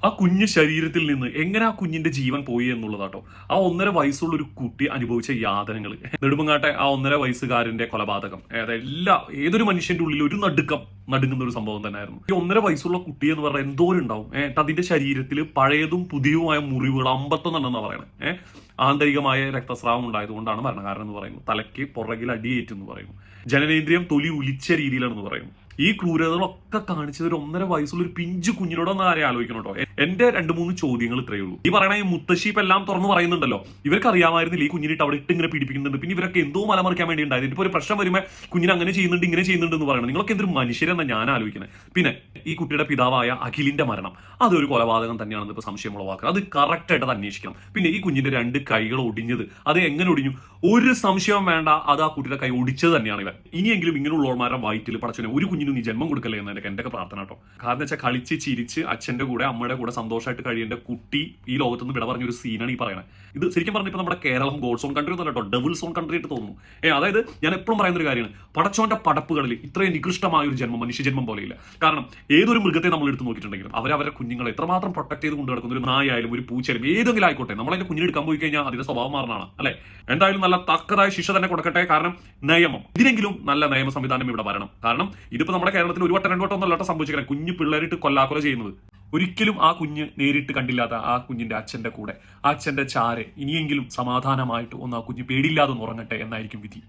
ആ കുഞ്ഞു ശരീരത്തിൽ നിന്ന് എങ്ങനെ ആ കുഞ്ഞിന്റെ ജീവൻ പോയി എന്നുള്ളതാട്ടോ ആ 1.5 വയസ്സുള്ള ഒരു കുട്ടി അനുഭവിച്ച യാതനകൾ. നെടുമങ്ങാട്ടെ ആ 1.5 വയസ്സുകാരന്റെ കൊലപാതകം, ഏതൊരു മനുഷ്യന്റെ ഉള്ളിൽ ഒരു നടുങ്ങുന്ന ഒരു സംഭവം തന്നെയായിരുന്നു. ഈ 1.5 വയസ്സുള്ള കുട്ടി എന്ന് പറഞ്ഞാൽ എന്തോരുണ്ടാവും. അതിന്റെ ശരീരത്തിൽ പഴയതും പുതിയതുമായ മുറിവുകൾ 51 എന്നാ പറയണേ. ആന്തരികമായ രക്തസ്രാവം ഉണ്ടായതുകൊണ്ടാണ് മരണകാരണം എന്ന് പറയുന്നത്. തലയ്ക്ക് പുറകിൽ അടിയേറ്റെന്ന് പറയുന്നു. ജനനേന്ദ്രിയം തൊലി ഉലിച്ച രീതിയിലാണെന്ന് പറയുന്നു. ഈ ക്രൂരതകളൊക്കെ കാണിച്ചത് ഒരു 1.5 വയസ്സുള്ള ഒരു പിഞ്ചു കുഞ്ഞിനോടൊന്ന് ആരെ ആലോചിക്കണം കേട്ടോ. എന്റെ 2-3 ചോദ്യങ്ങൾ ഇത്രയേ ഉള്ളൂ. ഈ പറയണ ഈ മുത്തശ്ശി ഇപ്പൊ എല്ലാം തുറന്നു പറയുന്നുണ്ടല്ലോ, ഇവർക്ക് അറിയാമായിരുന്നില്ല ഈ കുഞ്ഞിനിട്ട് അവിടെ ഇട്ട് ഇങ്ങനെ പീഡിപ്പിക്കുന്നുണ്ട്. പിന്നെ ഇവരൊക്കെ എന്തോ മലമറിക്കാൻ വേണ്ടി ഉണ്ടായത്. ഇപ്പൊ ഒരു പ്രശ്നം വരുമ്പോൾ കുഞ്ഞിനെ അങ്ങനെ ചെയ്യുന്നുണ്ട് ഇങ്ങനെ ചെയ്യുന്നുണ്ട് എന്ന് പറയണം. നിങ്ങളൊക്കെ എന്തൊരു മനുഷ്യരെന്നാ ഞാൻ ആലോചിക്കുന്നത്. പിന്നെ ഈ കുട്ടിയുടെ പിതാവായ അഖിലിന്റെ മരണം അതൊരു കൊലപാതകം തന്നെയാണെന്ന് ഇപ്പൊ സംശയം ഉളവാക്കുക. അത് കറക്റ്റ് ആയിട്ട് അത് അന്വേഷിക്കണം. പിന്നെ ഈ കുഞ്ഞിന്റെ 2 കൈകൾ ഒടിഞ്ഞത് അത് എങ്ങനെ ഒടിഞ്ഞു, ഒരു സംശയവും വേണ്ട, അത് ആ കുട്ടിയുടെ കൈ ഒടിച്ചത് തന്നെയാണ് ഇവൻ. ഇനിയെങ്കിലും ഇങ്ങനെയുള്ളവന്മാരുടെ വയറ്റിൽ പടച്ചോനെ ഒരു കുഞ്ഞിനും നീ ജന്മം കൊടുക്കല്ലേ എന്നൊക്കെ എന്റെ പ്രാർത്ഥന കേട്ടോ. കാരണം വെച്ചാൽ കളിച്ച് ചിരിച്ച് അച്ഛന്റെ കൂടെ അമ്മയുടെ കൂടെ സന്തോഷമായിട്ട് കഴിയേണ്ട കുട്ടി ഈ ലോകത്തുനിന്ന് വിട പറഞ്ഞ ഒരു സീനാണ് ഈ പറയുന്നത്. ഇത് ശരിക്കും പറഞ്ഞ ഇപ്പൊ നമ്മുടെ കേരളം ഗോഡ് സോൺ കൺട്രി ഒന്നല്ല കേട്ടോ, ഡബിൾ സോൺ കൺട്രി ആയിട്ട് തോന്നുന്നു. അതായത് ഞാൻ എപ്പോഴും പറയുന്ന ഒരു കാര്യമാണ്, പടച്ചോന്റെ പടപ്പുകളിൽ ഇത്രയും നികൃഷ്ടമായ ഒരു ജന്മം മനുഷ്യജന്മം പോലെയില്ല. കാരണം ഏതൊരു മൃഗത്തെ നമ്മൾ എടുത്ത് നോക്കിയിട്ടുണ്ടെങ്കിലും അവരവരുടെ കുഞ്ഞുങ്ങളെ എത്രമാത്രം പ്രൊട്ടക്ട് ചെയ്ത് കൊണ്ടു നടക്കുന്ന ഒരു നായായാലും ഒരു പൂച്ചയായാലും ഏതെങ്കിലും ആയിക്കോട്ടെ, നമ്മളതിന്റെ കുഞ്ഞിനെടുക്കാൻ പോയി കഴിഞ്ഞാൽ അതിന്റെ സ്വഭാവം മാറണമാണ് അല്ലെ. എന്തായാലും നല്ല തക്കതായ ശിക്ഷ തന്നെ കൊടുക്കട്ടെ. കാരണം നിയമം, ഇതിനെങ്കിലും നല്ല നിയമ സംവിധാനം ഇവിടെ വരണം. കാരണം ഇതിപ്പോ നമ്മുടെ കേരളത്തിൽ 1 വട്ടം 2 വട്ടം ഒന്നല്ല സംഭവിച്ചിരിക്കുന്നത്. കുഞ്ഞു പിള്ളേരിട്ട് കൊല്ലാക്കൊല ചെയ്യുന്നത് ഒരിക്കലും ആ കുഞ്ഞ് നേരിട്ട് കണ്ടില്ലാത്ത ആ കുഞ്ഞിന്റെ അച്ഛന്റെ കൂടെ, ആ അച്ഛന്റെ ചാരെ ഇനിയെങ്കിലും സമാധാനമായിട്ട് ഒന്ന് ആ കുഞ്ഞ് പേടിയില്ലാതെ ഉറങ്ങട്ടെ എന്നായിരിക്കും വിധി.